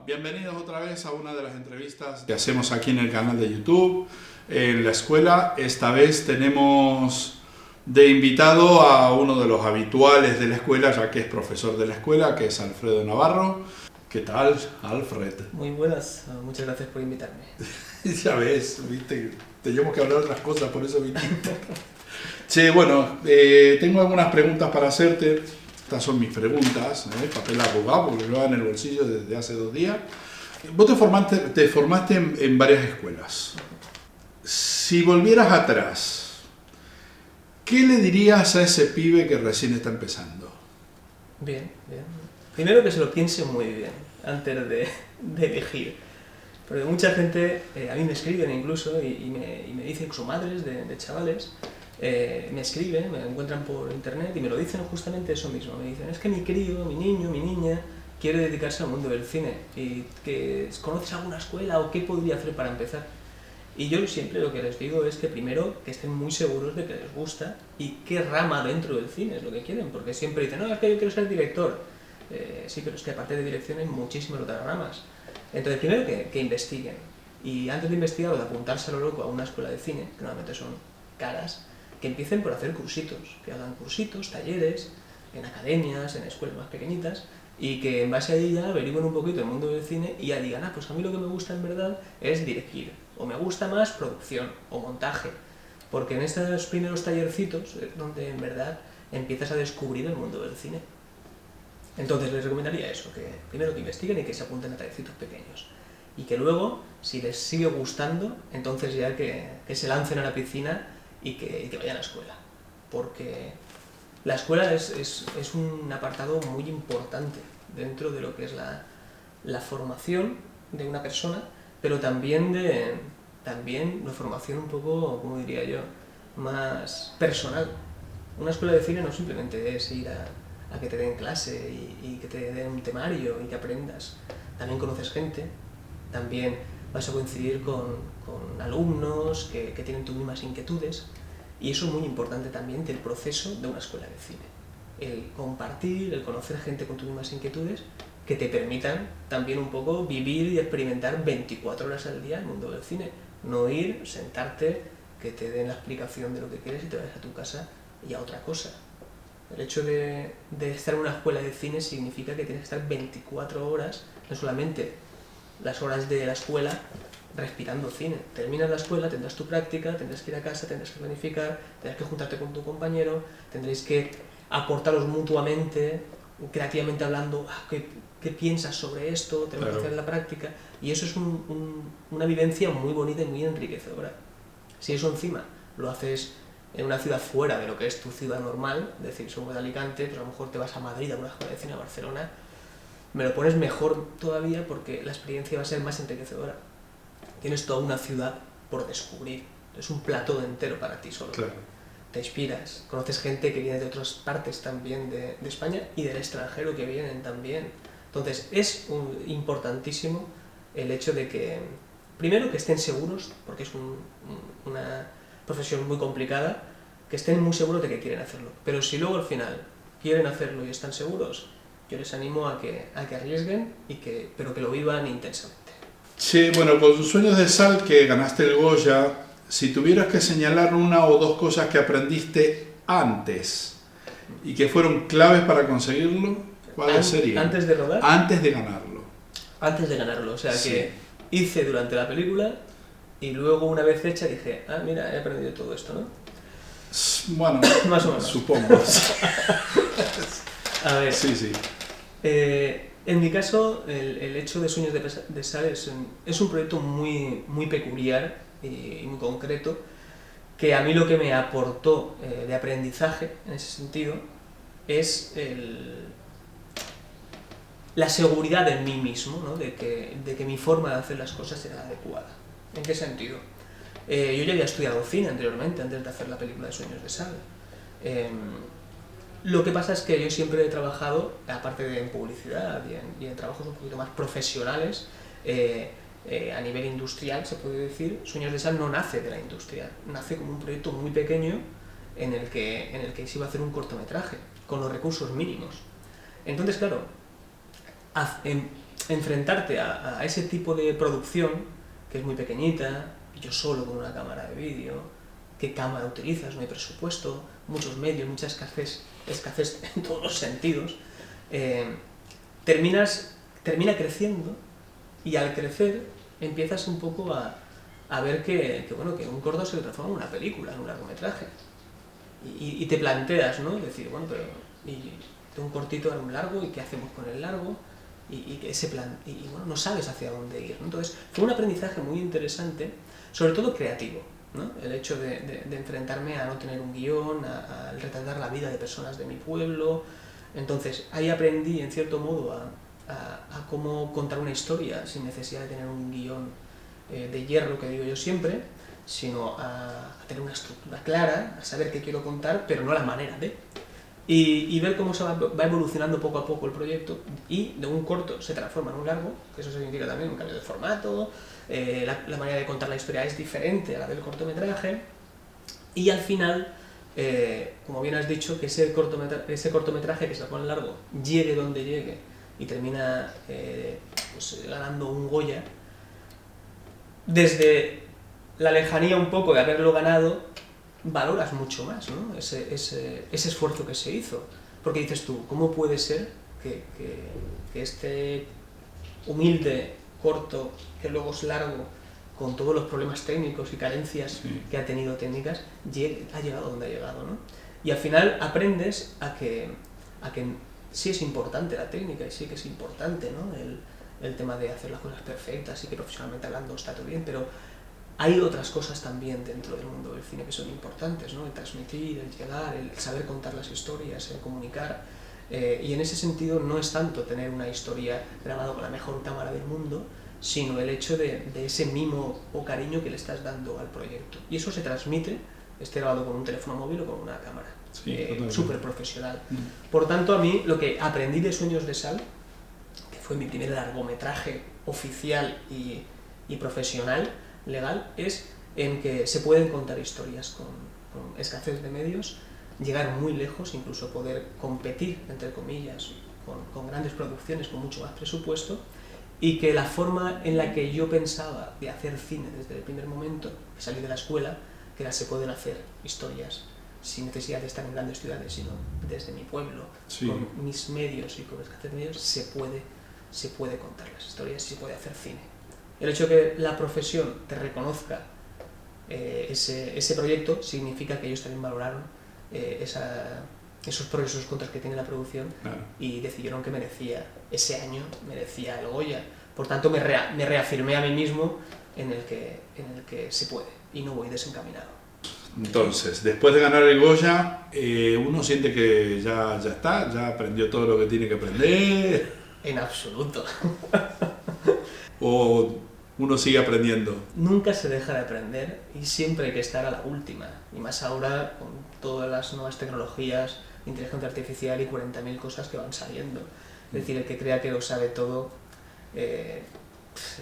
Bienvenidos otra vez a una de las entrevistas que hacemos aquí en el canal de YouTube, en la escuela. Esta vez tenemos de invitado a uno de los habituales de la escuela, ya que es profesor de la escuela, que es Alfredo Navarro. ¿Qué tal, Alfred? Muy buenas, muchas gracias por invitarme. Ya ves, viste, teníamos que hablar de otras cosas, por eso viniste. Sí, bueno, tengo algunas preguntas para hacerte. Estas son mis preguntas, papel arrugado, porque lo llevo en el bolsillo desde hace 2 días. Vos te formaste en varias escuelas. Si volvieras atrás, ¿qué le dirías a ese pibe que recién está empezando? Bien. Primero que se lo piense muy bien, antes de elegir. Porque mucha gente, a mí me escriben incluso, y me dicen, incluso madres de chavales, me escriben, me encuentran por internet y me lo dicen justamente eso mismo. Me dicen, es que mi crío, mi niño, mi niña quiere dedicarse al mundo del cine y que conoces alguna escuela o qué podría hacer para empezar. Y yo siempre lo que les digo es que primero que estén muy seguros de que les gusta y qué rama dentro del cine es lo que quieren, porque siempre dicen, no, es que yo quiero ser director. Sí, pero es que aparte de dirección hay muchísimas otras ramas. Entonces primero que investiguen, y antes de investigar o de apuntarse a lo loco a una escuela de cine, que normalmente son caras, que empiecen por hacer cursitos, que hagan cursitos, talleres, en academias, en escuelas más pequeñitas, y que en base a ahí ya averigüen un poquito el mundo del cine y ya digan, pues a mí lo que me gusta en verdad es dirigir, o me gusta más producción o montaje, porque en estos primeros tallercitos es donde en verdad empiezas a descubrir el mundo del cine. Entonces les recomendaría eso, que primero que investiguen y que se apunten a tallercitos pequeños, y que luego, si les sigue gustando, entonces ya que se lancen a la piscina y que vayan a la escuela, porque la escuela es un apartado muy importante dentro de lo que es la formación de una persona, pero también la formación un poco, como diría yo, más personal. Una escuela de cine no simplemente es ir a que te den clase y que te den un temario y que aprendas. También conoces gente, también vas a coincidir con alumnos que tienen tus mismas inquietudes, y eso es muy importante también del proceso de una escuela de cine. El compartir, el conocer gente con tus mismas inquietudes que te permitan también un poco vivir y experimentar 24 horas al día el mundo del cine. No ir, sentarte, que te den la explicación de lo que quieres y te vayas a tu casa y a otra cosa. El hecho de estar en una escuela de cine significa que tienes que estar 24 horas, no solamente las horas de la escuela, respirando cine. Terminas la escuela, tendrás tu práctica, tendrás que ir a casa, tendrás que planificar, tendrás que juntarte con tu compañero, tendréis que aportaros mutuamente, creativamente hablando, ¿qué piensas sobre esto? Tenemos que hacer la práctica, y eso es una vivencia muy bonita y muy enriquecedora. Si eso encima lo haces en una ciudad fuera de lo que es tu ciudad normal, es decir, somos de Alicante, pues a lo mejor te vas a Madrid, a una escuela de cine, a Barcelona, me lo pones mejor todavía porque la experiencia va a ser más enriquecedora. Tienes toda una ciudad por descubrir, es un plató entero para ti solo. Claro. Te inspiras, conoces gente que viene de otras partes también de España y del extranjero que vienen también. Entonces es importantísimo el hecho de que, primero, que estén seguros, porque es una profesión muy complicada, que estén muy seguros de que quieren hacerlo. Pero si luego al final quieren hacerlo y están seguros, yo les animo a que arriesguen, pero que lo vivan intensamente. Sí, bueno, con tus sueños de sal, que ganaste el Goya, si tuvieras que señalar una o dos cosas que aprendiste antes y que fueron claves para conseguirlo, ¿cuáles serían? ¿Antes de rodar? Antes de ganarlo. Antes de ganarlo, o sea Sí. que hice durante la película y luego una vez hecha dije, mira, he aprendido todo esto, ¿no? Bueno, Más o menos. supongo. A ver, Sí. En mi caso, el hecho de Sueños de Sal es un proyecto muy peculiar y muy concreto, que a mí lo que me aportó de aprendizaje en ese sentido es la seguridad en mí mismo, ¿no? de que mi forma de hacer las cosas era adecuada. ¿En qué sentido? Yo ya había estudiado cine anteriormente, antes de hacer la película de Sueños de Sal. Lo que pasa es que yo siempre he trabajado, aparte de en publicidad y en trabajos un poquito más profesionales, a nivel industrial, se puede decir. Sueños de Sal no nace de la industria, nace como un proyecto muy pequeño en el que se iba a hacer un cortometraje, con los recursos mínimos. Entonces, claro, enfrentarte a ese tipo de producción, que es muy pequeñita, yo solo con una cámara de vídeo, qué cámara utilizas, no hay presupuesto, muchos medios, mucha escasez en todos los sentidos, termina creciendo, y al crecer empiezas un poco a ver que un corto se transforma en una película, en un largometraje. Y te planteas, ¿no? Decir, bueno, pero de un cortito a un largo, ¿y qué hacemos con el largo? Y ese plan, bueno, no sabes hacia dónde ir, ¿no? Entonces fue un aprendizaje muy interesante, sobre todo creativo, ¿no? El hecho de enfrentarme a no tener un guión, a retratar la vida de personas de mi pueblo. Entonces ahí aprendí en cierto modo a cómo contar una historia sin necesidad de tener un guión de hierro, que digo yo siempre, sino a tener una estructura clara, a saber qué quiero contar, pero no la manera de. Y ver cómo se va evolucionando poco a poco el proyecto, y de un corto se transforma en un largo, que eso significa también un cambio de formato, la manera de contar la historia es diferente a la del cortometraje, y al final, como bien has dicho, que ese cortometraje que se pone largo llegue donde llegue y termina pues, ganando un Goya, desde la lejanía un poco de haberlo ganado, valoras mucho más, ¿no? ese esfuerzo que se hizo, porque dices tú, ¿cómo puede ser que este humilde corto, que luego es largo, con todos los problemas técnicos y carencias que ha tenido técnicas, ha llegado donde ha llegado, ¿no? Y al final aprendes a que sí es importante la técnica, y sí que es importante, ¿no? el tema de hacer las cosas perfectas, y que profesionalmente hablando está todo bien, pero hay otras cosas también dentro del mundo del cine que son importantes, ¿no? El transmitir, el llegar, el saber contar las historias, el comunicar. Y en ese sentido no es tanto tener una historia grabada con la mejor cámara del mundo, sino el hecho de ese mimo o cariño que le estás dando al proyecto. Y eso se transmite, esté grabado con un teléfono móvil o con una cámara. Súper profesional. Por tanto, a mí lo que aprendí de Sueños de Sal, que fue mi primer largometraje oficial y profesional, legal, es en que se pueden contar historias con escasez de medios, llegar muy lejos, incluso poder competir, entre comillas, con grandes producciones con mucho más presupuesto, y que la forma en la que yo pensaba de hacer cine desde el primer momento que salí de la escuela, que era se pueden hacer historias sin necesidad de estar en grandes ciudades, sino desde mi pueblo, con mis medios y con escasez de medios, se puede contar las historias, se puede hacer cine. El hecho de que la profesión te reconozca ese proyecto significa que ellos también valoraron esos pros y esos contras que tiene la producción, y decidieron que ese año merecía el Goya. Por tanto, me reafirmé a mí mismo en el que se puede, y no voy desencaminado. Entonces, después de ganar el Goya, uno siente que ya está, ya aprendió todo lo que tiene que aprender. En absoluto. ¿O uno sigue aprendiendo? Nunca se deja de aprender, y siempre hay que estar a la última, y más ahora con todas las nuevas tecnologías, inteligencia artificial y 40.000 cosas que van saliendo. Es decir, el que crea que lo sabe todo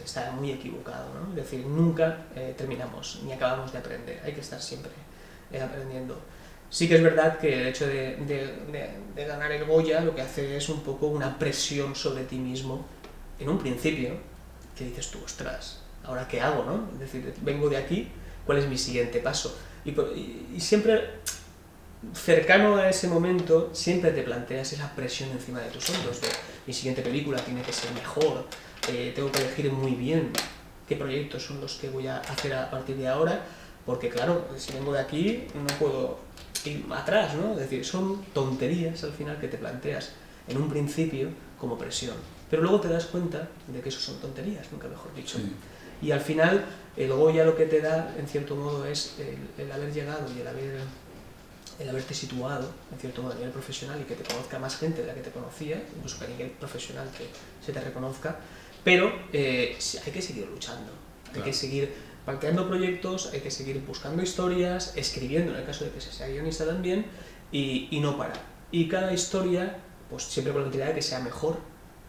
está muy equivocado, ¿no? Es decir, nunca terminamos ni acabamos de aprender, hay que estar siempre aprendiendo. Sí que es verdad que el hecho de ganar el Goya lo que hace es un poco una presión sobre ti mismo en un principio, que dices tú, ostras, ¿ahora qué hago, no? Es decir, vengo de aquí, ¿cuál es mi siguiente paso? Y siempre, cercano a ese momento, siempre te planteas esa presión encima de tus hombros, de mi siguiente película tiene que ser mejor, tengo que elegir muy bien qué proyectos son los que voy a hacer a partir de ahora, porque claro, si vengo de aquí no puedo ir atrás, ¿no? Es decir, son tonterías al final que te planteas en un principio como presión. pero luego te das cuenta de que eso son tonterías, nunca mejor dicho. Sí. Y al final, el Goya lo que te da, en cierto modo, es el haber llegado y el haberte situado, en cierto modo, a nivel profesional y que te conozca más gente de la que te conocía, incluso que a nivel profesional que se te reconozca, pero hay que seguir luchando, hay que seguir planteando proyectos, hay que seguir buscando historias, escribiendo en el caso de que se sea guionista también, y no parar. Y cada historia, pues siempre con la mentalidad de que sea mejor,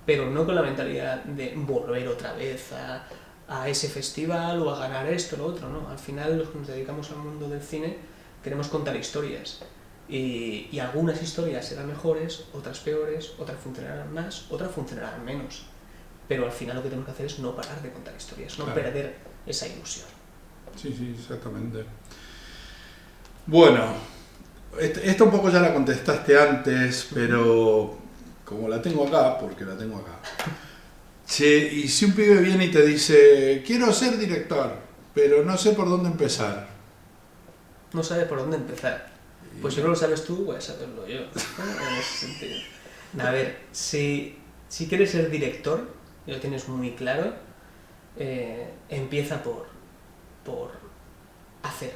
pero no con la mentalidad de volver otra vez a ese festival o a ganar esto o lo otro, ¿no? Al final, los que nos dedicamos al mundo del cine, queremos contar historias. Y algunas historias serán mejores, otras peores, otras funcionarán más, otras funcionarán menos. Pero al final lo que tenemos que hacer es no parar de contar historias, no perder esa ilusión. Sí, sí, exactamente. Bueno, esta un poco ya la contestaste antes, pero como la tengo acá, porque la tengo acá. Che, y si un pibe viene y te dice, quiero ser director, pero no sé por dónde empezar. No sabes por dónde empezar. Pues si no lo sabes tú, voy a saberlo yo, ¿no? En ese sentido. A ver, si quieres ser director, y lo tienes muy claro, empieza por hacer,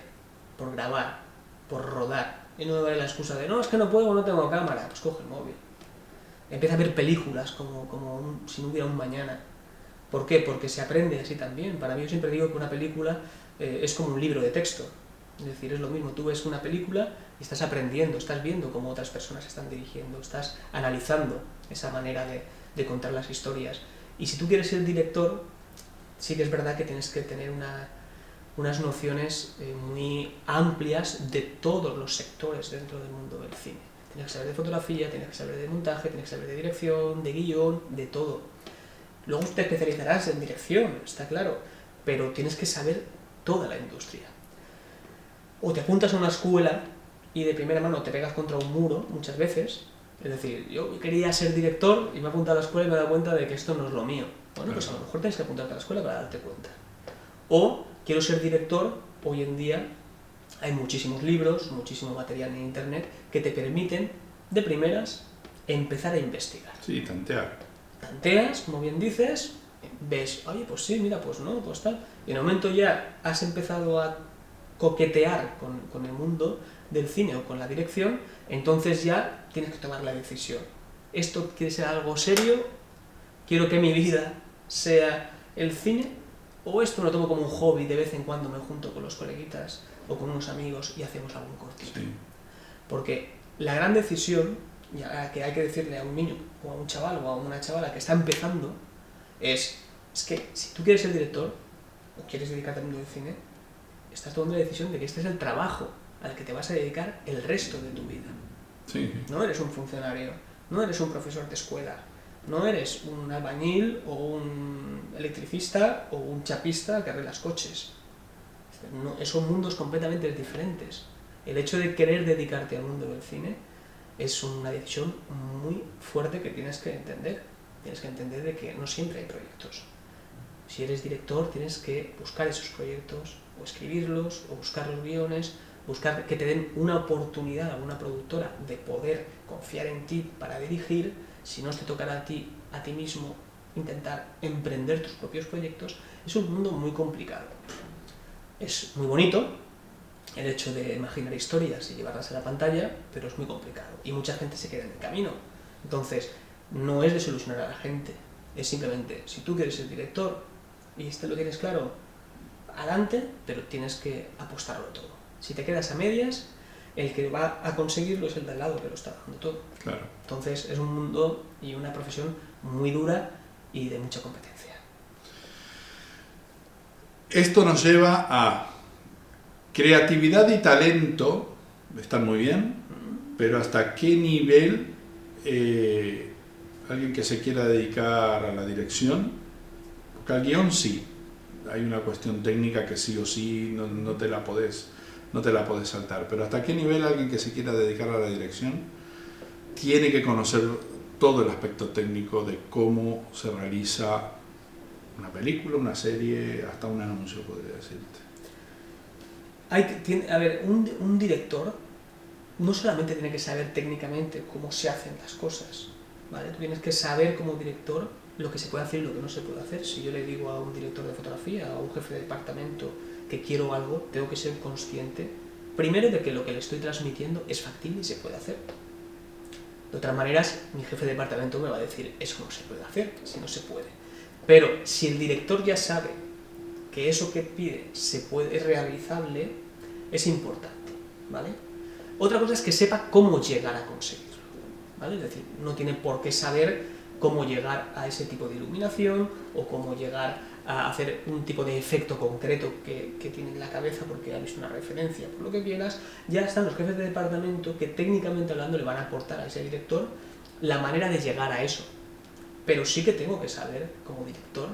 por grabar, por rodar. Y no me vale la excusa de, no, es que no puedo, no tengo cámara. Pues coge el móvil. Empieza a ver películas como si no hubiera un mañana. ¿Por qué? Porque se aprende así también. Para mí, yo siempre digo que una película es como un libro de texto. Es decir, es lo mismo, tú ves una película y estás aprendiendo, estás viendo cómo otras personas están dirigiendo, estás analizando esa manera de contar las historias. Y si tú quieres ser director, sí que es verdad que tienes que tener unas nociones muy amplias de todos los sectores dentro del mundo del cine. Tienes que saber de fotografía, tienes que saber de montaje, tienes que saber de dirección, de guión, de todo. Luego te especializarás en dirección, está claro, pero tienes que saber toda la industria. O te apuntas a una escuela y de primera mano te pegas contra un muro muchas veces. Es decir, yo quería ser director y me he apuntado a la escuela y me he dado cuenta de que esto no es lo mío. Bueno, pues a lo mejor tienes que apuntarte a la escuela para darte cuenta. O quiero ser director, hoy en día hay muchísimos libros, muchísimo material en internet que te permiten, de primeras, empezar a investigar. Sí, tantear. Tanteas, como bien dices, ves, oye, pues sí, mira, pues no, pues tal. Y en el momento ya has empezado a coquetear con el mundo del cine o con la dirección, entonces ya tienes que tomar la decisión. ¿Esto quiere ser algo serio? ¿Quiero que mi vida sea el cine? ¿O esto me lo tomo como un hobby, de vez en cuando me junto con los coleguitas o con unos amigos y hacemos algún cortito? Sí. Porque la gran decisión que hay que decirle a un niño o a un chaval o a una chavala que está empezando es que si tú quieres ser director o quieres dedicarte al mundo del cine, estás tomando la decisión de que este es el trabajo al que te vas a dedicar el resto de tu vida. Sí. No eres un funcionario, no eres un profesor de escuela, no eres un albañil o un electricista o un chapista que arregla coches. No, son mundos completamente diferentes. El hecho de querer dedicarte al mundo del cine es una decisión muy fuerte que tienes que entender. Tienes que entender de que no siempre hay proyectos. Si eres director, tienes que buscar esos proyectos, o escribirlos, o buscar los guiones, buscar que te den una oportunidad a una productora de poder confiar en ti para dirigir. Si no te tocará a ti mismo intentar emprender tus propios proyectos. Es un mundo muy complicado. Es muy bonito el hecho de imaginar historias y llevarlas a la pantalla, pero es muy complicado y mucha gente se queda en el camino. Entonces, no es desilusionar a la gente, es simplemente, si tú quieres ser director y lo tienes claro, adelante, pero tienes que apostarlo todo. Si te quedas a medias, el que va a conseguirlo es el de al lado que lo está dando todo. Claro. Entonces, es un mundo y una profesión muy dura y de mucha competencia. Esto nos lleva a creatividad y talento, están muy bien, pero ¿hasta qué nivel alguien que se quiera dedicar a la dirección? Porque al guión sí, hay una cuestión técnica que sí o sí no te la podés saltar, pero ¿hasta qué nivel alguien que se quiera dedicar a la dirección tiene que conocer todo el aspecto técnico de cómo se realiza una película, una serie, hasta un anuncio, podría decirte? A ver, un director no solamente tiene que saber técnicamente cómo se hacen las cosas, ¿vale? Tú tienes que saber como director lo que se puede hacer y lo que no se puede hacer. Si yo le digo a un director de fotografía o a un jefe de departamento que quiero algo, tengo que ser consciente, primero, de que lo que le estoy transmitiendo es factible y se puede hacer. De otras maneras, mi jefe de departamento me va a decir, eso no se puede hacer, si no se puede. Pero si el director ya sabe que eso que pide es realizable, es importante, ¿vale? Otra cosa es que sepa cómo llegar a conseguirlo, ¿vale? Es decir, no tiene por qué saber cómo llegar a ese tipo de iluminación o cómo llegar a hacer un tipo de efecto concreto que tiene en la cabeza porque ha visto una referencia, por lo que quieras. Ya están los jefes de departamento que técnicamente hablando le van a aportar a ese director la manera de llegar a eso. Pero sí que tengo que saber, como director,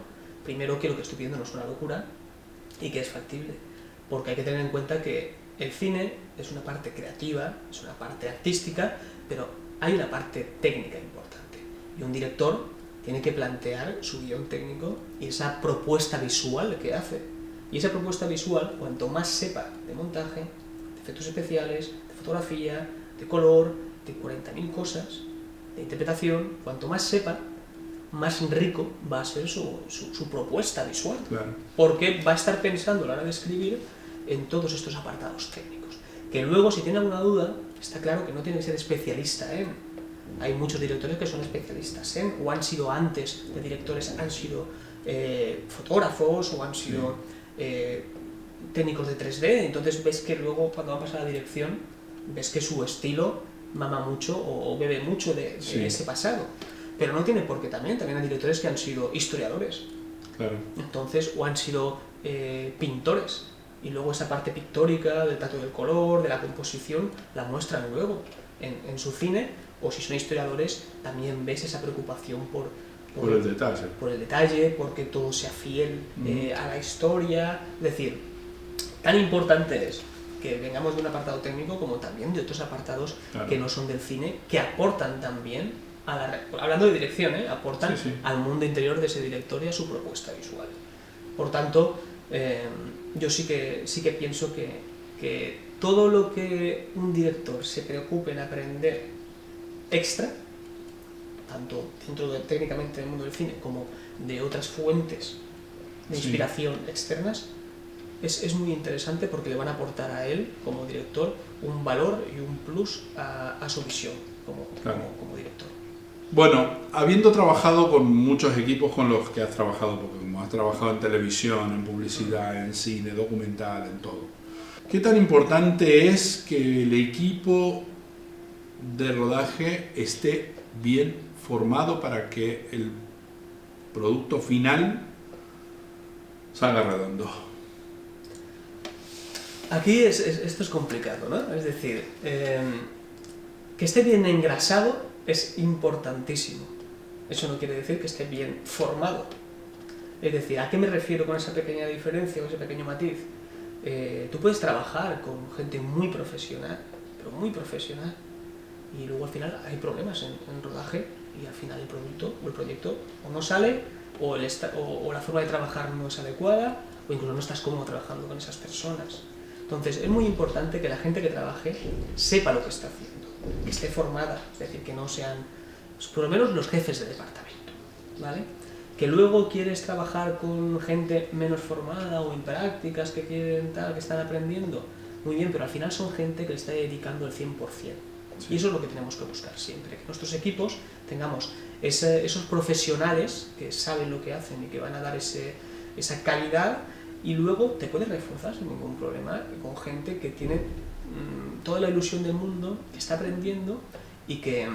primero que lo que estoy pidiendo no es una locura y que es factible, porque hay que tener en cuenta que el cine es una parte creativa, es una parte artística, pero hay una parte técnica importante. Y un director tiene que plantear su guión técnico y esa propuesta visual que hace. Y esa propuesta visual, cuanto más sepa de montaje, de efectos especiales, de fotografía, de color, de 40.000 cosas, de interpretación, cuanto más sepa, más rico va a ser su propuesta visual. Claro. Porque va a estar pensando a la hora de escribir en todos estos apartados técnicos. Que luego, si tiene alguna duda, está claro que no tiene que ser especialista en. Hay muchos directores que son especialistas en, o han sido antes de directores, han sido fotógrafos, o han sido técnicos de 3D, entonces ves que luego cuando va a pasar a la dirección, ves que su estilo mama mucho o bebe mucho de ese pasado. Pero no tiene por qué también hay directores que han sido historiadores. Claro. Entonces, o han sido pintores, y luego esa parte pictórica del trato del color, de la composición, la muestran luego en su cine. O si son historiadores, también ves esa preocupación por el detalle. Por el detalle, porque todo sea fiel a la historia. Es decir, tan importante es que vengamos de un apartado técnico como también de otros apartados que no son del cine, que aportan también, hablando de dirección, aportan al mundo interior de ese director y a su propuesta visual. Por tanto, yo sí que pienso que todo lo que un director se preocupe en aprender extra, tanto dentro técnicamente del mundo del cine como de otras fuentes de inspiración externas, es muy interesante porque le van a aportar a él como director un valor y un plus a su visión como director. Bueno, habiendo trabajado con muchos equipos con los que has trabajado, porque como has trabajado en televisión, en publicidad, en cine, documental, en todo, ¿qué tan importante es que el equipo de rodaje esté bien formado para que el producto final salga redondo? Aquí esto es complicado, ¿no? Es decir, que esté bien engrasado es importantísimo. Eso no quiere decir que esté bien formado. Es decir, ¿a qué me refiero con esa pequeña diferencia o ese pequeño matiz? Tú puedes trabajar con gente muy profesional, pero muy profesional, y luego al final hay problemas en rodaje y al final el producto o el proyecto o no sale o la forma de trabajar no es adecuada o incluso no estás cómodo trabajando con esas personas. Entonces es muy importante que la gente que trabaje sepa lo que está haciendo, que esté formada, es decir, que no sean por lo menos los jefes de departamento, ¿vale? Que luego quieres trabajar con gente menos formada o imprácticas que quieren tal, que están aprendiendo, muy bien, pero al final son gente que le está dedicando el 100%. Y eso es lo que tenemos que buscar siempre, que nuestros equipos tengamos esos profesionales que saben lo que hacen y que van a dar esa calidad, y luego te puedes reforzar sin ningún problema con gente que tiene toda la ilusión del mundo, que está aprendiendo y que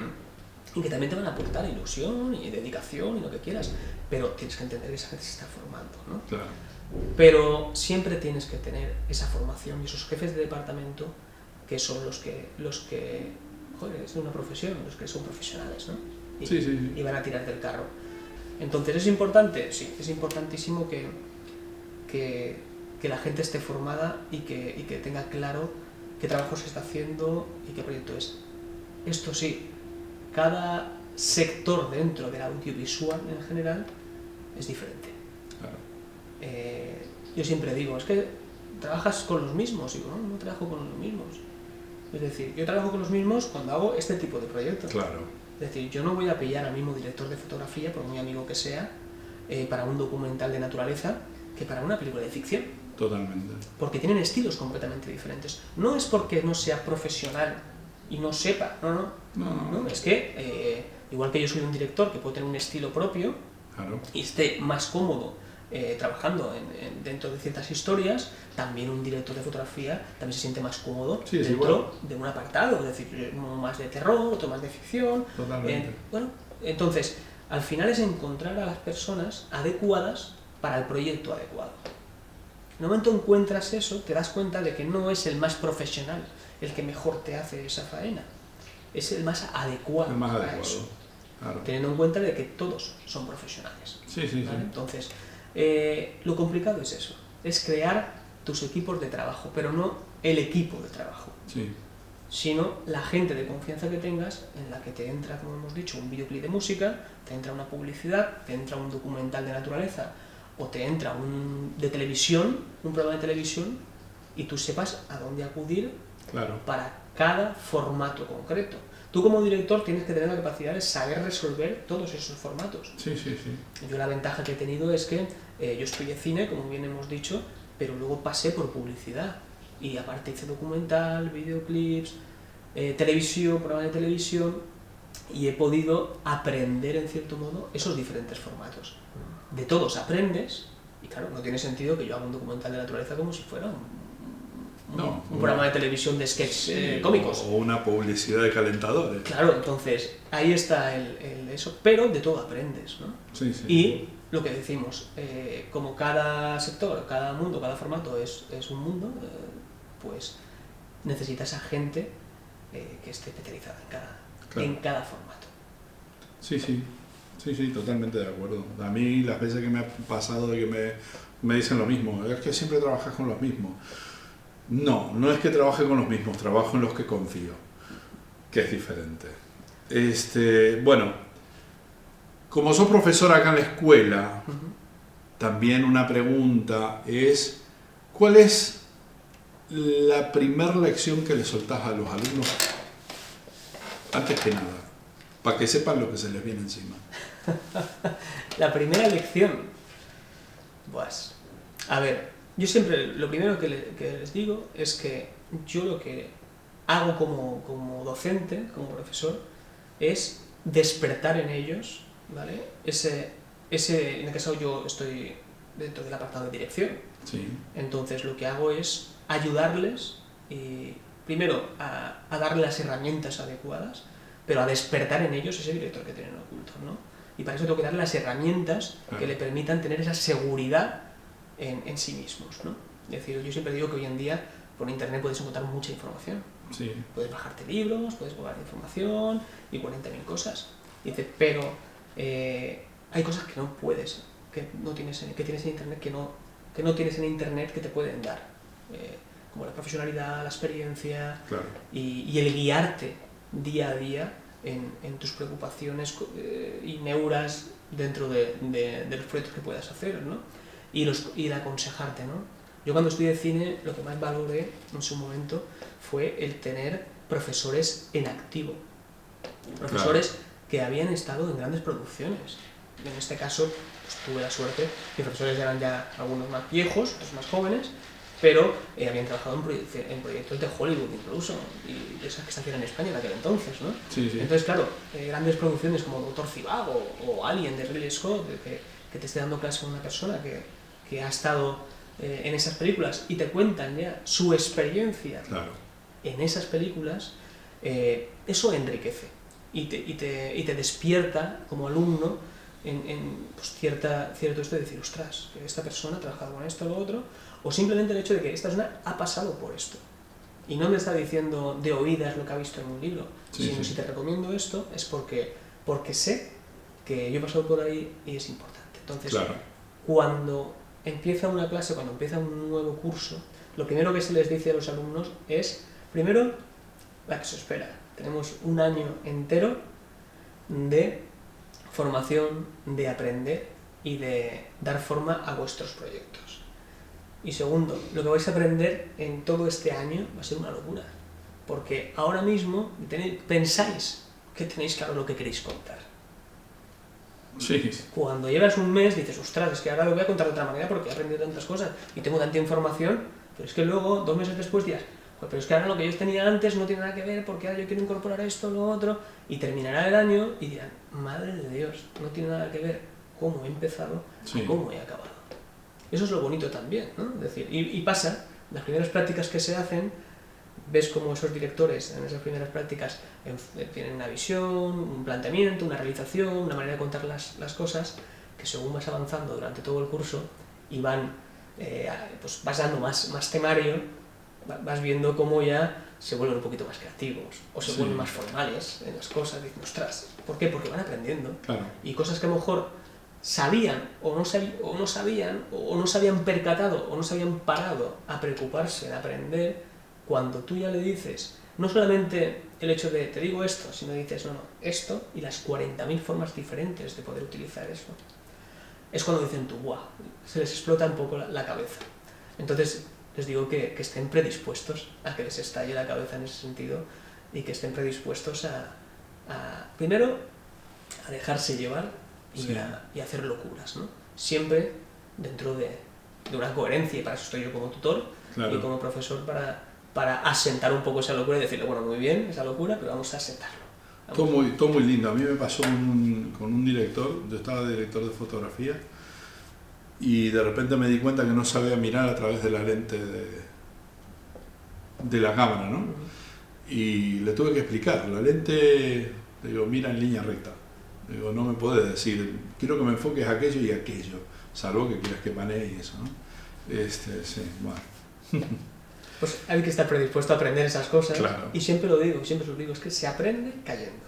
también te van a aportar ilusión y dedicación y lo que quieras, pero tienes que entender que esa gente se está formando, ¿no? Claro. Pero siempre tienes que tener esa formación y esos jefes de departamento que son los que joder, es de una profesión, los que son profesionales, ¿no? Y van a tirar del carro. Entonces, ¿es importante? Sí, es importantísimo que la gente esté formada y que tenga claro qué trabajo se está haciendo y qué proyecto es. Esto sí, cada sector dentro del audiovisual en general es diferente. Claro. Yo siempre digo, es que trabajas con los mismos. Y digo, no, no trabajo con los mismos. Es decir, yo trabajo con los mismos cuando hago este tipo de proyectos. Claro. Es decir, yo no voy a pillar al mismo director de fotografía, por muy amigo que sea, para un documental de naturaleza que para una película de ficción. Totalmente. Porque tienen estilos completamente diferentes. No es porque no sea profesional y no sepa, no, es que igual que yo soy un director que puede tener un estilo propio, claro, y esté más cómodo trabajando dentro de ciertas historias, también un director de fotografía también se siente más cómodo dentro de un apartado, es decir, uno más de terror, otro más de ficción. Totalmente. Bueno, entonces, al final es encontrar a las personas adecuadas para el proyecto adecuado. En el momento encuentras eso, te das cuenta de que no es el más profesional el que mejor te hace esa faena, es el más adecuado, para eso. Claro. Teniendo en cuenta de que todos son profesionales. Sí. ¿Vale? Entonces, lo complicado es eso, es crear tus equipos de trabajo, pero no el equipo de trabajo, sino la gente de confianza que tengas, en la que te entra, como hemos dicho, un videoclip de música, te entra una publicidad, te entra un documental de naturaleza, o te entra un programa de televisión, y tú sepas a dónde acudir para cada formato concreto. Tú como director tienes que tener la capacidad de saber resolver todos esos formatos. Sí. Yo la ventaja que he tenido es que yo estudié cine, como bien hemos dicho, pero luego pasé por publicidad. Y aparte hice documental, videoclips, televisión, programas de televisión, y he podido aprender, en cierto modo, esos diferentes formatos. De todos aprendes, y claro, no tiene sentido que yo haga un documental de naturaleza como si fuera un programa de televisión de sketches cómicos. O una publicidad de calentadores. Claro, entonces ahí está eso, pero de todo aprendes, ¿no? Sí. Y lo que decimos, como cada sector, cada mundo, cada formato es un mundo, pues necesitas a gente que esté especializada en cada formato. Sí, totalmente de acuerdo. A mí las veces que me ha pasado de que me dicen lo mismo, es que siempre trabajas con los mismos. No es que trabaje con los mismos, trabajo en los que confío, que es diferente. Bueno, como sos profesor acá en la escuela, también una pregunta es, ¿cuál es la primera lección que le soltás a los alumnos? Antes que nada, para que sepan lo que se les viene encima. La primera lección, pues, a ver, yo siempre, lo primero que les digo es que yo lo que hago como docente, como profesor, es despertar en ellos, ¿vale? En el caso yo estoy dentro del apartado de dirección. Sí. Entonces lo que hago es ayudarles, primero a darles las herramientas adecuadas, pero a despertar en ellos ese director que tienen oculto, ¿no? Y para eso tengo que darle las herramientas que le permitan tener esa seguridad en sí mismos, ¿no? Es decir, yo siempre digo que hoy en día por internet puedes encontrar mucha información. Sí. Puedes bajarte libros, puedes buscar información y 40.000 cosas. Dice, pero hay cosas que no puedes, que tienes en internet que no tienes en internet que te pueden dar, como la profesionalidad, la experiencia, y el guiarte día a día en tus preocupaciones y neuras dentro de los proyectos que puedas hacer, ¿no? Y el aconsejarte, ¿no? Yo cuando estudié cine lo que más valoré en su momento fue el tener profesores en activo, profesores que habían estado en grandes producciones. En este caso pues, tuve la suerte, mis profesores eran ya algunos más viejos, otros más jóvenes, pero habían trabajado en proyectos de Hollywood incluso, y esas que se hacían en España en aquel entonces, ¿no? Sí. Entonces, claro, grandes producciones como Doctor Zivago o Alien de Ridley Scott, que te esté dando clase a una persona que ha estado en esas películas y te cuentan ya su experiencia en esas películas, eso enriquece y te despierta como alumno en pues, cierto esto de decir, ostras, que esta persona ha trabajado con esto o lo otro, o simplemente el hecho de que esta persona ha pasado por esto y no me está diciendo de oídas lo que ha visto en un libro, sino si te recomiendo esto es porque sé que yo he pasado por ahí y es importante. Entonces, cuando empieza una clase, cuando empieza un nuevo curso, lo primero que se les dice a los alumnos es, primero, la que se espera. Tenemos un año entero de formación, de aprender y de dar forma a vuestros proyectos. Y segundo, lo que vais a aprender en todo este año va a ser una locura. Porque ahora mismo pensáis que tenéis claro lo que queréis contar. Sí. Cuando llevas un mes dices, ostras, es que ahora lo voy a contar de otra manera porque he aprendido tantas cosas y tengo tanta información, pero es que luego, 2 meses después dirás, pues, pero es que ahora lo que yo tenía antes no tiene nada que ver porque ahora yo quiero incorporar esto, lo otro, y terminará el año y dirán, madre de Dios, no tiene nada que ver cómo he empezado y cómo he acabado. Eso es lo bonito también, ¿no? Es decir, y pasa, las primeras prácticas que se hacen, ves cómo esos directores en esas primeras prácticas tienen una visión, un planteamiento, una realización, una manera de contar las cosas, que según vas avanzando durante todo el curso y pues vas dando más temario, vas viendo cómo ya se vuelven un poquito más creativos o se vuelven más formales en las cosas. Dicen, ostras, ¿por qué? Porque van aprendiendo. Claro. Y cosas que a lo mejor sabían o no sabían o no se habían percatado o no se habían parado a preocuparse de aprender. Cuando tú ya le dices, no solamente el hecho de te digo esto, sino dices, no, esto y las 40.000 formas diferentes de poder utilizar eso, es cuando dicen tú, ¡guau! Se les explota un poco la cabeza. Entonces, les digo que estén predispuestos a que les estalle la cabeza en ese sentido y que estén predispuestos primero, a dejarse llevar y hacer locuras, ¿no? Siempre dentro de una coherencia, y para eso estoy yo como tutor y como profesor para asentar un poco esa locura y decirle, bueno, muy bien, esa locura, pero vamos a asentarlo. Todo muy lindo. A mí me pasó con un director, yo estaba de director de fotografía, y de repente me di cuenta que no sabía mirar a través de la lente de la cámara, ¿no? Y le tuve que explicar, la lente, le digo, mira en línea recta. Le digo, no me puedes decir, quiero que me enfoques aquello y aquello, salvo que quieras que panee y eso, ¿no? Sí, bueno. Pues hay que estar predispuesto a aprender esas cosas. Claro. Y siempre lo digo, es que se aprende cayendo,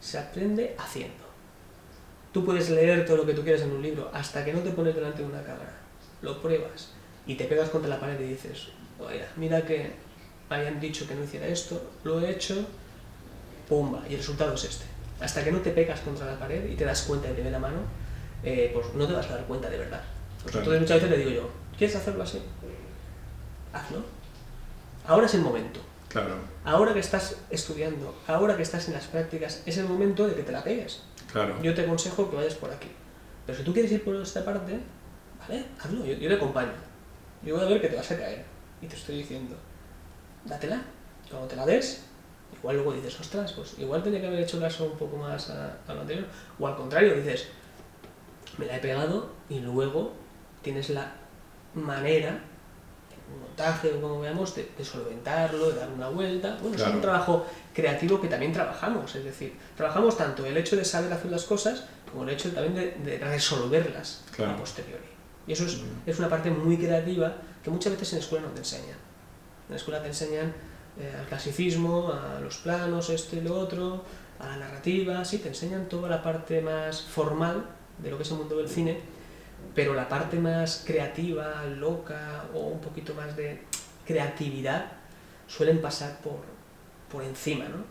se aprende haciendo. Tú puedes leer todo lo que tú quieras en un libro, hasta que no te pones delante de una cámara, lo pruebas y te pegas contra la pared y dices, oye, mira que me habían dicho que no hiciera esto, lo he hecho, pumba, y el resultado es este. Hasta que no te pegas contra la pared y te das cuenta de primera mano, pues no te vas a dar cuenta de verdad. Pues entonces muchas veces le digo yo, ¿quieres hacerlo así? Hazlo. Ahora es el momento. Claro. Ahora que estás estudiando, ahora que estás en las prácticas, es el momento de que te la pegues. Claro. Yo te aconsejo que vayas por aquí. Pero si tú quieres ir por esta parte, vale, hazlo, yo te acompaño. Yo voy a ver que te vas a caer. Y te estoy diciendo, dátela. Cuando te la des, igual luego dices, ostras, pues igual tenía que haber hecho caso un poco más a lo anterior. O al contrario, dices, me la he pegado y luego tienes la manera, un montaje o como veamos, de solventarlo, de dar una vuelta. Bueno, claro. Es un trabajo creativo que también trabajamos, es decir, trabajamos tanto el hecho de saber hacer las cosas como el hecho también de resolverlas a posteriori. Y eso es una parte muy creativa que muchas veces en la escuela no te enseñan. En la escuela te enseñan al clasicismo, a los planos, esto y lo otro, a la narrativa, sí, te enseñan toda la parte más formal de lo que es el mundo del cine, pero la parte más creativa, loca o un poquito más de creatividad suelen pasar por encima, ¿no?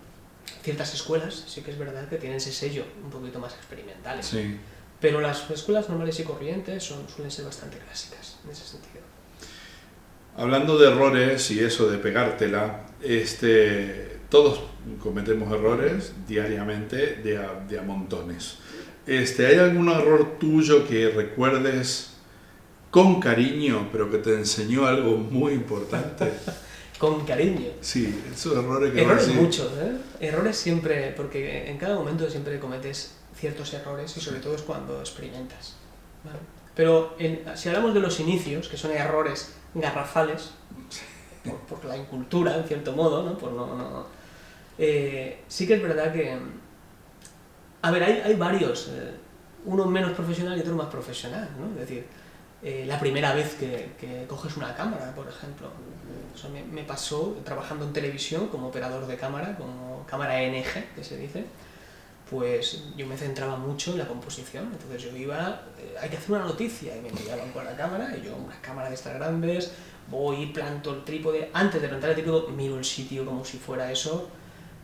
Ciertas escuelas sí que es verdad que tienen ese sello un poquito más experimentales, sí. Pero las escuelas normales y corrientes suelen ser bastante clásicas en ese sentido. Hablando de errores y eso de pegártela, todos cometemos errores diariamente de a montones. ¿Hay algún error tuyo que recuerdes con cariño, pero que te enseñó algo muy importante? Con cariño. Sí, esos errores que errores muchos, ¿eh? Errores siempre, porque en cada momento siempre cometes ciertos errores y sobre todo es cuando experimentas, ¿vale? Pero si hablamos de los inicios, que son errores garrafales, por la incultura, en cierto modo, ¿no? Sí que es verdad que... A ver, hay varios, uno menos profesional y otro más profesional, ¿no? Es decir, la primera vez que coges una cámara, por ejemplo. Eso me pasó trabajando en televisión como operador de cámara, como cámara NG, que se dice. Pues yo me centraba mucho en la composición, entonces yo iba, hay que hacer una noticia, y me enviaban con la cámara, y yo una cámara de estas grandes, voy, planto el trípode, antes de plantar el trípode miro el sitio como si fuera eso,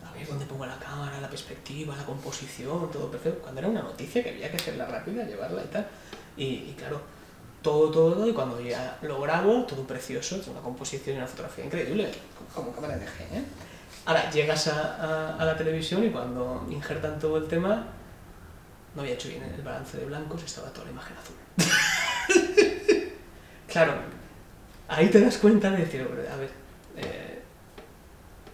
a ver dónde pongo la cámara, la perspectiva, la composición, todo perfecto, cuando era una noticia que había que hacerla rápida, llevarla y tal, y claro, todo, y cuando ya lo grabo, todo precioso, una composición y una fotografía increíble, como cámara NG, ¿eh? Ahora, llegas a la televisión y cuando injertan todo el tema, no había hecho bien el balance de blancos, estaba toda la imagen azul. Claro, ahí te das cuenta de decir, a ver,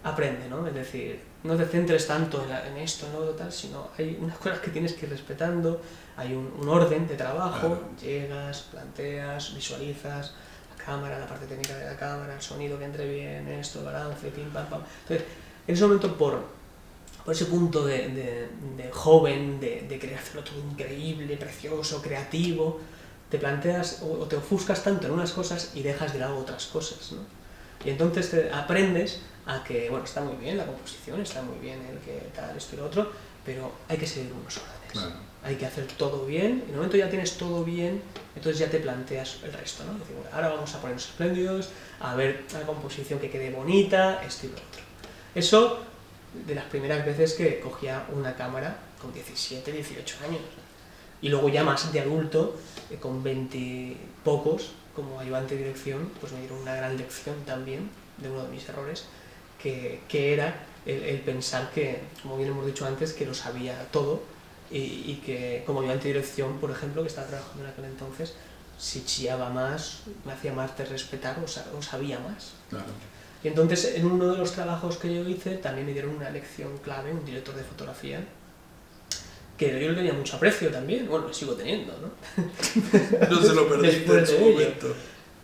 aprende, ¿no? Es decir, no te centres tanto en esto, ¿no? Tal, sino hay unas cosas que tienes que ir respetando, hay un orden de trabajo, claro. Llegas, planteas, visualizas la cámara, la parte técnica de la cámara, el sonido que entre bien, esto, el balance, pim, pam, pam. Entonces, en ese momento, por ese punto de joven, de querer hacerlo todo increíble, precioso, creativo, te planteas o te ofuscas tanto en unas cosas y dejas de lado otras cosas, ¿no? Y entonces aprendes a que, bueno, está muy bien la composición, está muy bien el que tal, esto y lo otro, pero hay que seguir unos órdenes. Claro. Hay que hacer todo bien, y en el momento ya tienes todo bien, entonces ya te planteas el resto, ¿no? Decir, bueno, ahora vamos a ponernos espléndidos, a ver la composición que quede bonita, esto y lo otro. Eso, de las primeras veces que cogía una cámara con 17, 18 años. Y luego ya más de adulto, con 20 y pocos, como ayudante de dirección, pues me dieron una gran lección también de uno de mis errores, que era el pensar que, como bien hemos dicho antes, que lo sabía todo y que como ayudante de dirección, por ejemplo, que estaba trabajando en aquel entonces, si chillaba más, me hacía más de respetar o sabía más. Claro. Y entonces, en uno de los trabajos que yo hice, también me dieron una lección clave, un director de fotografía, que yo le tenía mucho aprecio también, bueno, lo sigo teniendo, ¿no? No se lo perdiste en su momento.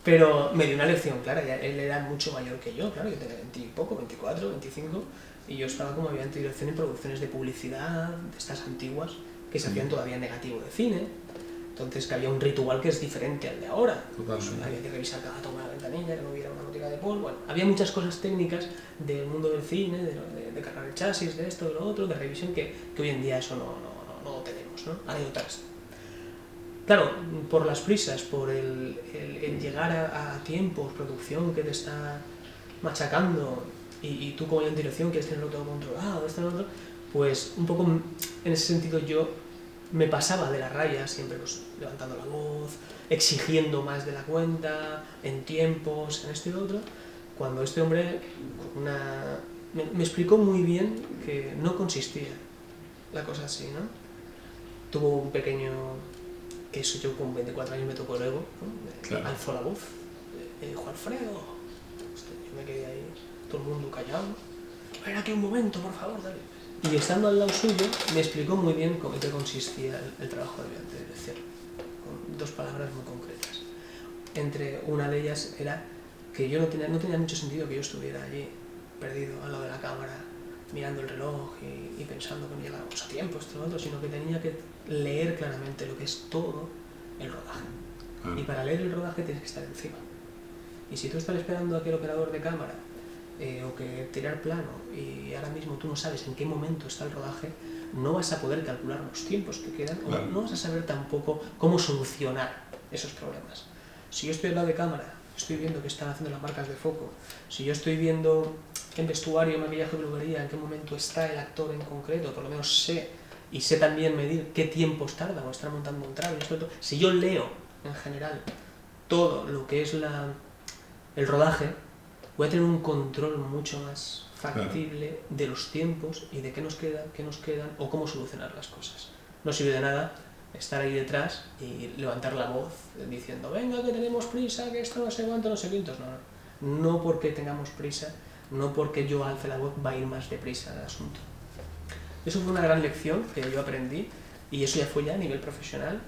Pero me dio una lección clara, él era mucho mayor que yo, claro, yo tenía 20 y poco, 24, 25, y yo estaba como ayudante de dirección en producciones de publicidad, de estas antiguas, que se hacían todavía en negativo de cine, entonces que había un ritual que es diferente al de ahora. Pues, había que revisar cada toma de la ventanilla, que no hubiera una gotica de polvo, bueno, había muchas cosas técnicas del mundo del cine, de cargar el chasis, de esto, de lo otro, de revisión, que hoy en día eso no lo tenemos, ¿no? Hay otras. Claro, por las prisas, por el llegar a tiempos, producción que te está machacando y tú como en dirección quieres tenerlo todo controlado, esto y lo otro, pues un poco en ese sentido yo me pasaba de la raya, siempre pues, levantando la voz, exigiendo más de la cuenta, en tiempos, en esto y lo otro, cuando este hombre me explicó muy bien que no consistía la cosa así, ¿no? Tuvo un pequeño... que eso yo con 24 años me tocó el ego, ¿no? Claro. Alzó la voz, me dijo, Alfredo, yo me quedé ahí, todo el mundo callado, ven aquí un momento, por favor, dale. Y estando al lado suyo, me explicó muy bien cómo te consistía el trabajo de ayudante de dirección, con dos palabras muy concretas. Entre una de ellas era que yo no tenía mucho sentido que yo estuviera allí, perdido al lado de la cámara, mirando el reloj y pensando que no llegábamos a tiempo, esto y lo otro, sino que tenía que leer claramente lo que es todo el rodaje. Y para leer el rodaje tienes que estar encima. Y si tú estás esperando a que el operador de cámara o que tirar plano y ahora mismo tú no sabes en qué momento está el rodaje, no vas a poder calcular los tiempos que quedan, claro. O no vas a saber tampoco cómo solucionar esos problemas. Si yo estoy al lado de cámara, estoy viendo que están haciendo las marcas de foco, si yo estoy viendo en vestuario, maquillaje, peluquería, en qué momento está el actor en concreto, por lo menos sé, y sé también medir qué tiempos tarda o estar montando un trago, si yo leo en general todo lo que es el rodaje, voy a tener un control mucho más factible de los tiempos y de qué nos quedan o cómo solucionar las cosas. No sirve de nada estar ahí detrás y levantar la voz diciendo venga que tenemos prisa, que esto no sé cuánto, no sé quintos. No porque tengamos prisa, no porque yo alce la voz va a ir más deprisa el asunto. Eso fue una gran lección que yo aprendí y eso ya fue ya a nivel profesional.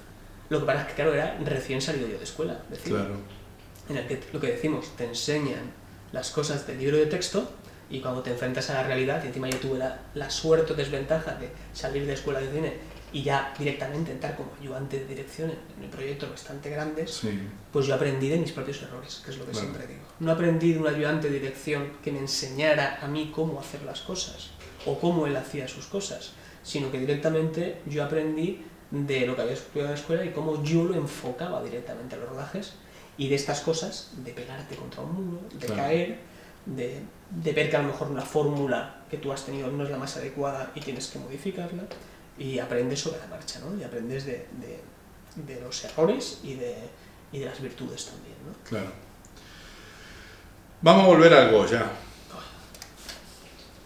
Lo que pasa es que claro, era recién salido yo de escuela, claro. En el que lo que decimos, te enseñan las cosas del libro de texto y cuando te enfrentas a la realidad, y encima yo tuve la suerte o desventaja de salir de escuela de cine y ya directamente entrar como ayudante de dirección en proyectos bastante grandes, sí. Pues yo aprendí de mis propios errores, que es lo que siempre digo. No aprendí de un ayudante de dirección que me enseñara a mí cómo hacer las cosas o cómo él hacía sus cosas, sino que directamente yo aprendí de lo que había estudiado en la escuela y cómo yo lo enfocaba directamente a los rodajes y de estas cosas, de pegarte contra un muro, de caer, de ver que a lo mejor una fórmula que tú has tenido no es la más adecuada y tienes que modificarla, y aprendes sobre la marcha, ¿no? Y aprendes de los errores y de las virtudes también, ¿no? Claro. Vamos a volver al Goya.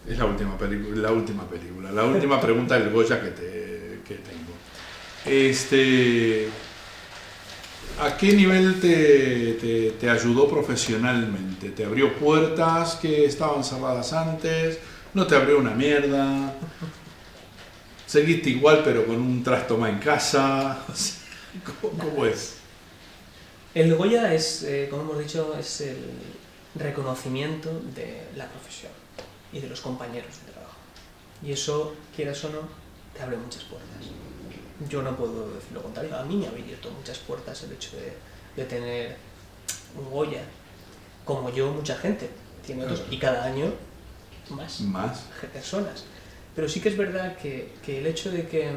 Es la última película, la última pregunta del Goya que tengo. ¿A qué nivel te ayudó profesionalmente? ¿Te abrió puertas que estaban cerradas antes? ¿No te abrió una mierda? ¿Seguiste igual pero con un trasto más en casa? ¿Cómo es? El Goya es, como hemos dicho, es el reconocimiento de la profesión y de los compañeros de trabajo. Y eso, quieras o no, te abre muchas puertas. Yo no puedo decir lo contrario. A mí me ha abierto muchas puertas el hecho de tener un Goya. Como yo, mucha gente tiene otros, y cada año más personas. Pero sí que es verdad que el hecho de que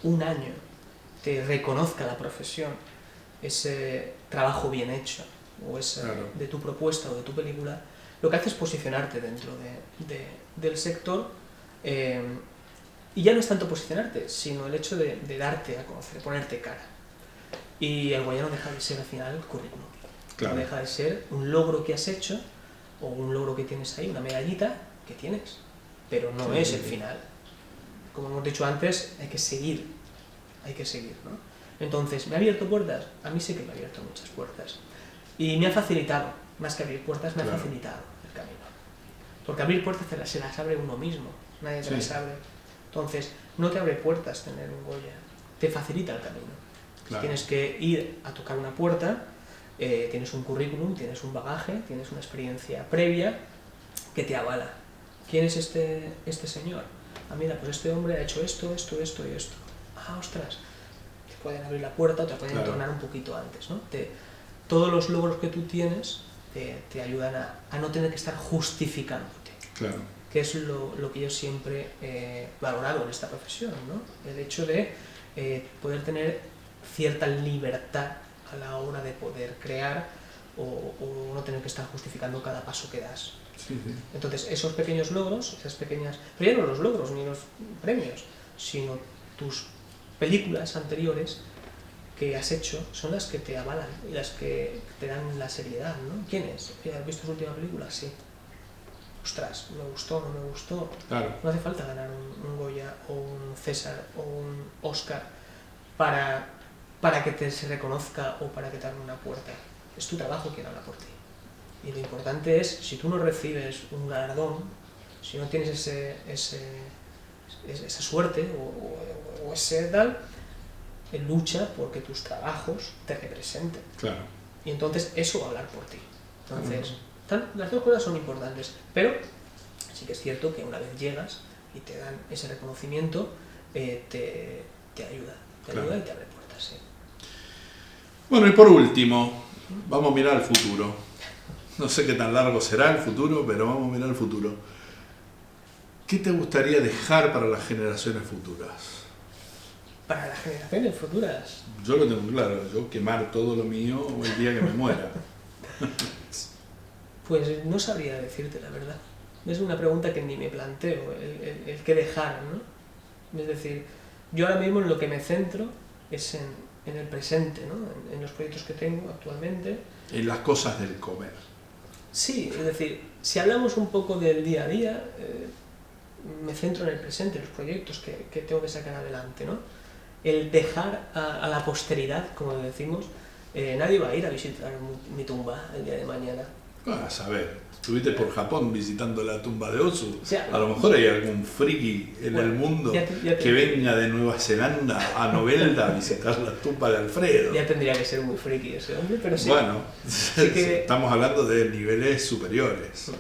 un año te reconozca la profesión, ese trabajo bien hecho, o de tu propuesta o de tu película, lo que hace es posicionarte dentro del sector. Y ya no es tanto posicionarte, sino el hecho de darte a conocer, ponerte cara. Y el Goya no deja de ser al final currículum. Claro. No deja de ser un logro que has hecho, o un logro que tienes ahí, una medallita que tienes. Pero no es el final. Como hemos dicho antes, hay que seguir, ¿no? Entonces, ¿me ha abierto puertas? A mí sí que me ha abierto muchas puertas. Y me ha facilitado, más que abrir puertas, me ha facilitado el camino. Porque abrir puertas se las abre uno mismo, nadie te las abre. Entonces, no te abre puertas tener un Goya, te facilita el camino. Claro. Tienes que ir a tocar una puerta, tienes un currículum, tienes un bagaje, tienes una experiencia previa que te avala. ¿Quién es este señor? Ah, mira, pues este hombre ha hecho esto y esto. Ah, ostras, te pueden abrir la puerta o te pueden entornar un poquito antes, ¿no? Todos los logros que tú tienes te ayudan a no tener que estar justificándote. Claro. Que es lo que yo siempre he valorado en esta profesión, ¿no? El hecho de poder tener cierta libertad a la hora de poder crear o no tener que estar justificando cada paso que das. Sí. Entonces, esos pequeños logros, esas pequeñas... Pero ya no los logros ni los premios, sino tus películas anteriores que has hecho son las que te avalan y las que te dan la seriedad, ¿no? ¿Quién es? ¿Has visto su última película? Sí. Ostras, me gustó, no me gustó. Claro. No hace falta ganar un Goya o un César o un Oscar para que se reconozca o para que te abra una puerta. Es tu trabajo quien habla por ti. Y lo importante es, si tú no recibes un galardón, si no tienes esa suerte o ese tal, lucha porque tus trabajos te representen. Claro. Y entonces eso va a hablar por ti. Entonces, las dos cosas son importantes, pero sí que es cierto que una vez llegas y te dan ese reconocimiento, te ayuda. Te ayuda y te abre puertas. Sí. Bueno, y por último, vamos a mirar al futuro. No sé qué tan largo será el futuro, pero vamos a mirar al futuro. ¿Qué te gustaría dejar para las generaciones futuras? Para las generaciones futuras. Yo lo tengo claro, yo quemar todo lo mío el día que me muera. Pues no sabría decirte la verdad. Es una pregunta que ni me planteo, el qué dejar, ¿no? Es decir, yo ahora mismo en lo que me centro es en el presente, ¿no? En los proyectos que tengo actualmente. En las cosas del comer. Sí, es decir, si hablamos un poco del día a día, me centro en el presente, en los proyectos que tengo que sacar adelante, ¿no? El dejar a la posteridad, como decimos, nadie va a ir a visitar mi tumba el día de mañana. A saber, estuviste por Japón visitando la tumba de Ozu. O sea, a lo mejor hay algún friki en el mundo que venga de Nueva Zelanda a Novelda a visitar la tumba de Alfredo. Ya tendría que ser muy friki ese hombre, pero sí. Bueno, sí que, estamos hablando de niveles superiores.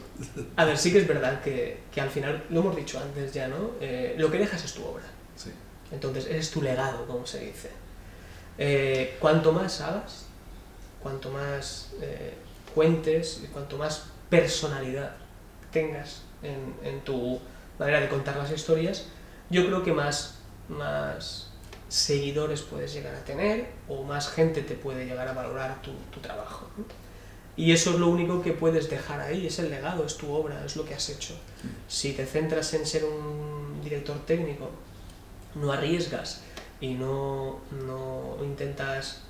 A ver, sí que es verdad que al final, lo hemos dicho antes ya, ¿no? Lo que dejas es tu obra. Sí. Entonces, es tu legado, como se dice. Cuanto más hagas, cuanto más cuentes y cuanto más personalidad tengas en tu manera de contar las historias, yo creo que más seguidores puedes llegar a tener o más gente te puede llegar a valorar tu trabajo, ¿no? Y eso es lo único que puedes dejar ahí, es el legado, es tu obra, es lo que has hecho. Si te centras en ser un director técnico, no arriesgas y no intentas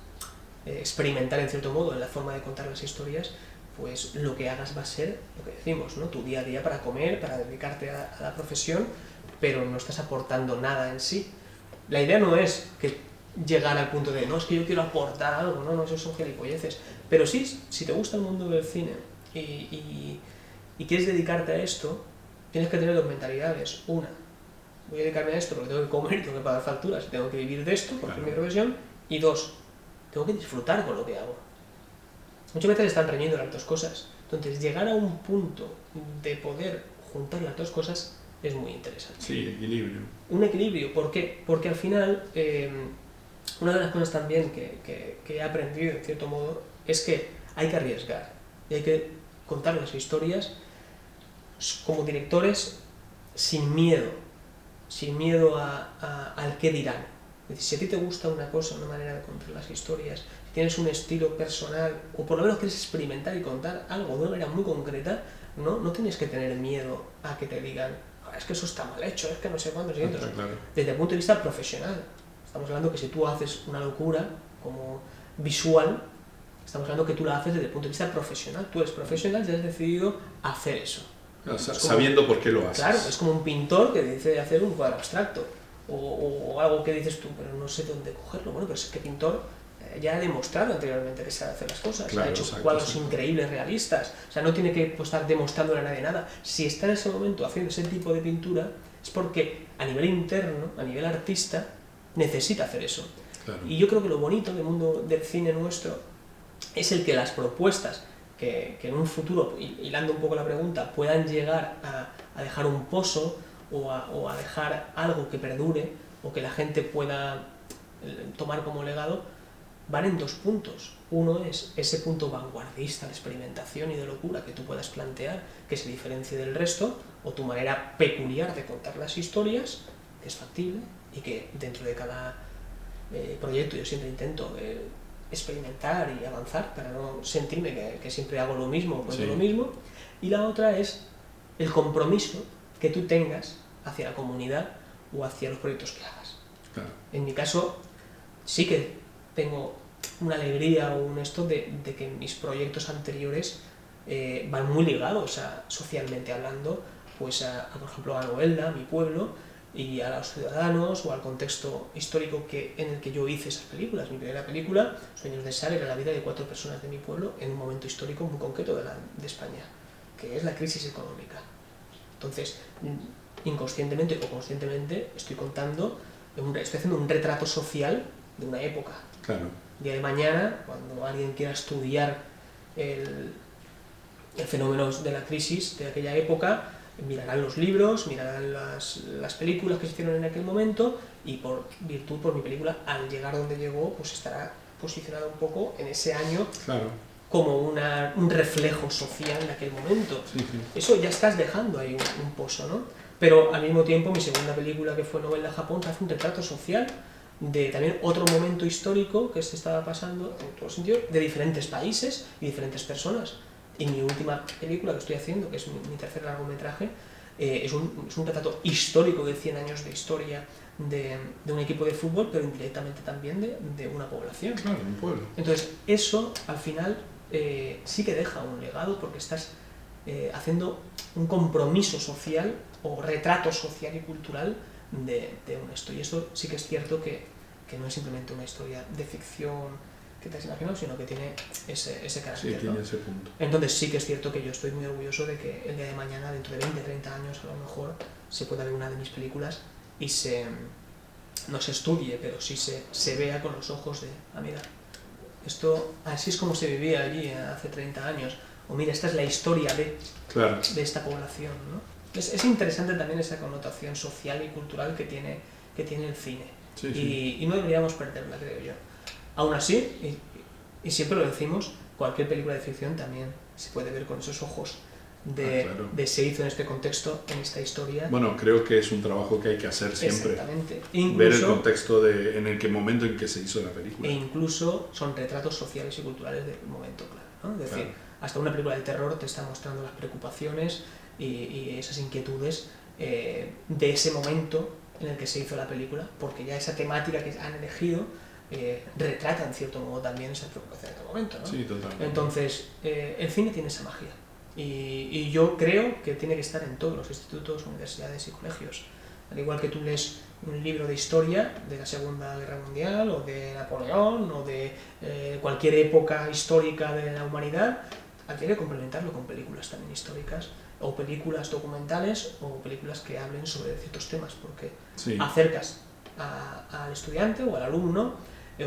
experimentar en cierto modo en la forma de contar las historias, pues lo que hagas va a ser lo que decimos, ¿no? Tu día a día para comer, para dedicarte a la profesión, pero no estás aportando nada en sí. La idea no es que llegar al punto de, no, es que yo quiero aportar algo, no, eso son gilipolleces. Pero sí, si te gusta el mundo del cine y quieres dedicarte a esto, tienes que tener dos mentalidades. Una, voy a dedicarme a esto porque tengo que comer, tengo que pagar facturas, tengo que vivir de esto porque es mi profesión. Y dos, tengo que disfrutar con lo que hago. Muchas veces están reñiendo las dos cosas. Entonces, llegar a un punto de poder juntar las dos cosas es muy interesante. Sí, equilibrio. Un equilibrio, ¿por qué? Porque al final, una de las cosas también que he aprendido, en cierto modo, es que hay que arriesgar. Y hay que contar las historias como directores sin miedo al qué dirán. Es decir, si a ti te gusta una cosa, una manera de contar las historias, si tienes un estilo personal, o por lo menos quieres experimentar y contar algo de una manera muy concreta, no tienes que tener miedo a que te digan, es que eso está mal hecho, es que no sé cuántos y cuántos. Claro. Desde el punto de vista profesional, estamos hablando que si tú haces una locura como visual, estamos hablando que tú la haces desde el punto de vista profesional. Tú eres profesional y has decidido hacer eso. O sea, sabiendo por qué lo haces. Claro, es como un pintor que dice hacer un cuadro abstracto. O algo que dices tú, pero no sé dónde cogerlo. Bueno, pero es que pintor ya ha demostrado anteriormente que sabe hacer las cosas. Claro, ha hecho cuadros increíbles, realistas. O sea, no tiene que estar demostrándole a nadie nada. Si está en ese momento haciendo ese tipo de pintura, es porque a nivel interno, a nivel artista, necesita hacer eso. Claro. Y yo creo que lo bonito del mundo del cine nuestro es el que las propuestas que en un futuro, hilando un poco la pregunta, puedan llegar a dejar un pozo o a dejar algo que perdure o que la gente pueda tomar como legado, van en dos puntos. Uno es ese punto vanguardista de experimentación y de locura que tú puedas plantear, que se diferencie del resto, o tu manera peculiar de contar las historias, que es factible y que dentro de cada proyecto yo siempre intento experimentar y avanzar para no sentirme que siempre hago lo mismo o cuento lo mismo. Y la otra es el compromiso que tú tengas hacia la comunidad o hacia los proyectos que hagas. Claro. En mi caso, sí que tengo una alegría o un esto de que mis proyectos anteriores van muy ligados socialmente hablando, pues por ejemplo, a Novelda, mi pueblo, y a los ciudadanos o al contexto histórico en el que yo hice esas películas. Mi primera película, Sueños de Sal, era la vida de 4 personas de mi pueblo en un momento histórico muy concreto de España, que es la crisis económica. Entonces, inconscientemente o conscientemente, estoy haciendo un retrato social de una época. Claro. El día de mañana, cuando alguien quiera estudiar el fenómeno de la crisis de aquella época, mirarán los libros, mirarán las películas que se hicieron en aquel momento y por mi película, al llegar donde llegó, pues estará posicionado un poco en ese año. Claro. Como un reflejo social de aquel momento. Sí. Eso ya estás dejando ahí un pozo, ¿no? Pero al mismo tiempo, mi segunda película, que fue Novelda Japón, hace un retrato social de también otro momento histórico que se estaba pasando, en todo sentido, de diferentes países y diferentes personas. Y mi última película que estoy haciendo, que es mi tercer largometraje, es un retrato histórico de 100 años de historia de un equipo de fútbol, pero indirectamente también de una población. Claro, un pueblo. Entonces, eso al final sí que deja un legado porque estás haciendo un compromiso social o retrato social y cultural de esto. Y eso sí que es cierto que no es simplemente una historia de ficción que te has imaginado, sino que tiene ese carácter. Sí, tiene ¿no? ese punto. Entonces sí que es cierto que yo estoy muy orgulloso de que el día de mañana, dentro de 20, 30 años a lo mejor, se pueda ver una de mis películas y no se estudie, pero sí se vea con los ojos de, mira, esto así es como se vivía allí hace 30 años, o mira, esta es la historia de esta población, ¿no? Es interesante también esa connotación social y cultural que tiene el cine. Sí. Y no deberíamos perderla, creo yo. Aún así, y siempre lo decimos, cualquier película de ficción también se puede ver con esos ojos de se hizo en este contexto, en esta historia. Bueno, creo que es un trabajo que hay que hacer siempre. Exactamente. Ver el contexto en el momento en que se hizo la película. E incluso son retratos sociales y culturales del momento, claro, ¿no? Es decir, hasta una película de terror te está mostrando las preocupaciones y esas inquietudes de ese momento en el que se hizo la película, porque ya esa temática que han elegido retrata en cierto modo también esa preocupación en todo momento, ¿no? Sí, totalmente. Entonces, el cine tiene esa magia. Y yo creo que tiene que estar en todos los institutos, universidades y colegios. Al igual que tú lees un libro de historia de la Segunda Guerra Mundial, o de Napoleón, o de cualquier época histórica de la humanidad, hay que complementarlo con películas también históricas, o películas documentales, o películas que hablen sobre ciertos temas, porque Sí. acercas al estudiante o al alumno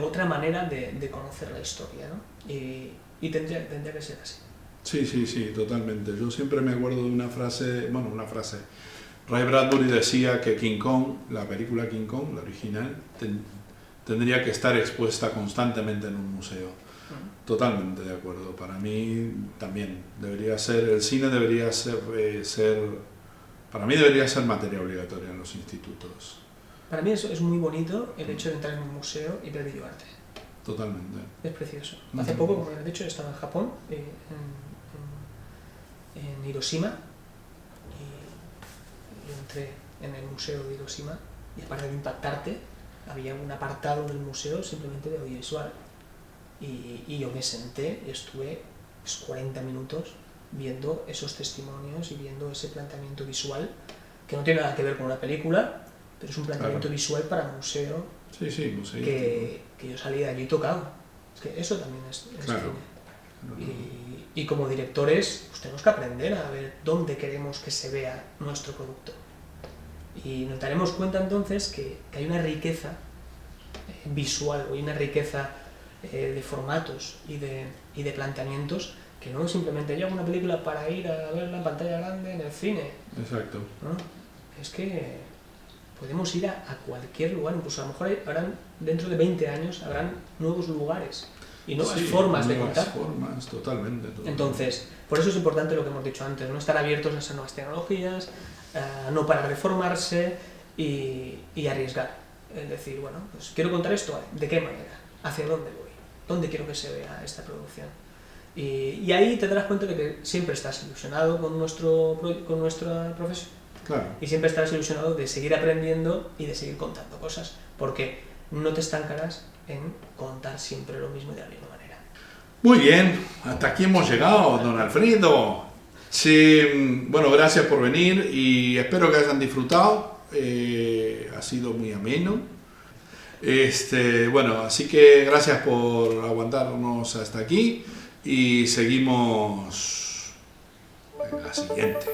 otra manera de conocer la historia, ¿no? Y tendría que ser así. Sí, totalmente. Yo siempre me acuerdo de una frase, Ray Bradbury decía que King Kong, la película King Kong, la original, tendría que estar expuesta constantemente en un museo. Totalmente de acuerdo. Para mí también debería ser, el cine debería para mí debería ser materia obligatoria en los institutos. Para mí es muy bonito el hecho de entrar en un museo y ver videoarte. Totalmente. Es precioso. Hace poco, como he dicho, estaba en Japón, en Hiroshima, y entré en el museo de Hiroshima, y aparte de impactarte, había un apartado del museo simplemente de audiovisual. Y yo me senté y estuve 40 minutos viendo esos testimonios y viendo ese planteamiento visual, que no tiene nada que ver con una película, pero es un planteamiento visual para museo, museo. que yo salí de allí tocado. Es que eso también es claro. cine. Y como directores, pues tenemos que aprender a ver dónde queremos que se vea nuestro producto. Y nos daremos cuenta entonces que hay una riqueza visual, o hay una riqueza de formatos y de planteamientos, que no es simplemente yo hago una película para ir a verla en pantalla grande en el cine. Exacto. ¿No? Es que podemos ir a cualquier lugar, incluso a lo mejor dentro de 20 años habrán nuevos lugares y nuevas formas de contar. Formas, totalmente. Entonces, por eso es importante lo que hemos dicho antes, no estar abiertos a esas nuevas tecnologías, no parar de formarse y arriesgar. Es decir, bueno, pues quiero contar esto, ¿de qué manera? ¿Hacia dónde voy? ¿Dónde quiero que se vea esta producción? Y ahí te darás cuenta de que siempre estás ilusionado con nuestra profesión. Claro. Y siempre estarás ilusionado de seguir aprendiendo y de seguir contando cosas, porque no te estancarás en contar siempre lo mismo de la misma manera. Muy bien, hasta aquí hemos llegado, don Alfredo. Sí, bueno, gracias por venir y espero que hayan disfrutado. Ha sido muy ameno. Bueno, así que gracias por aguantarnos hasta aquí y seguimos en la siguiente.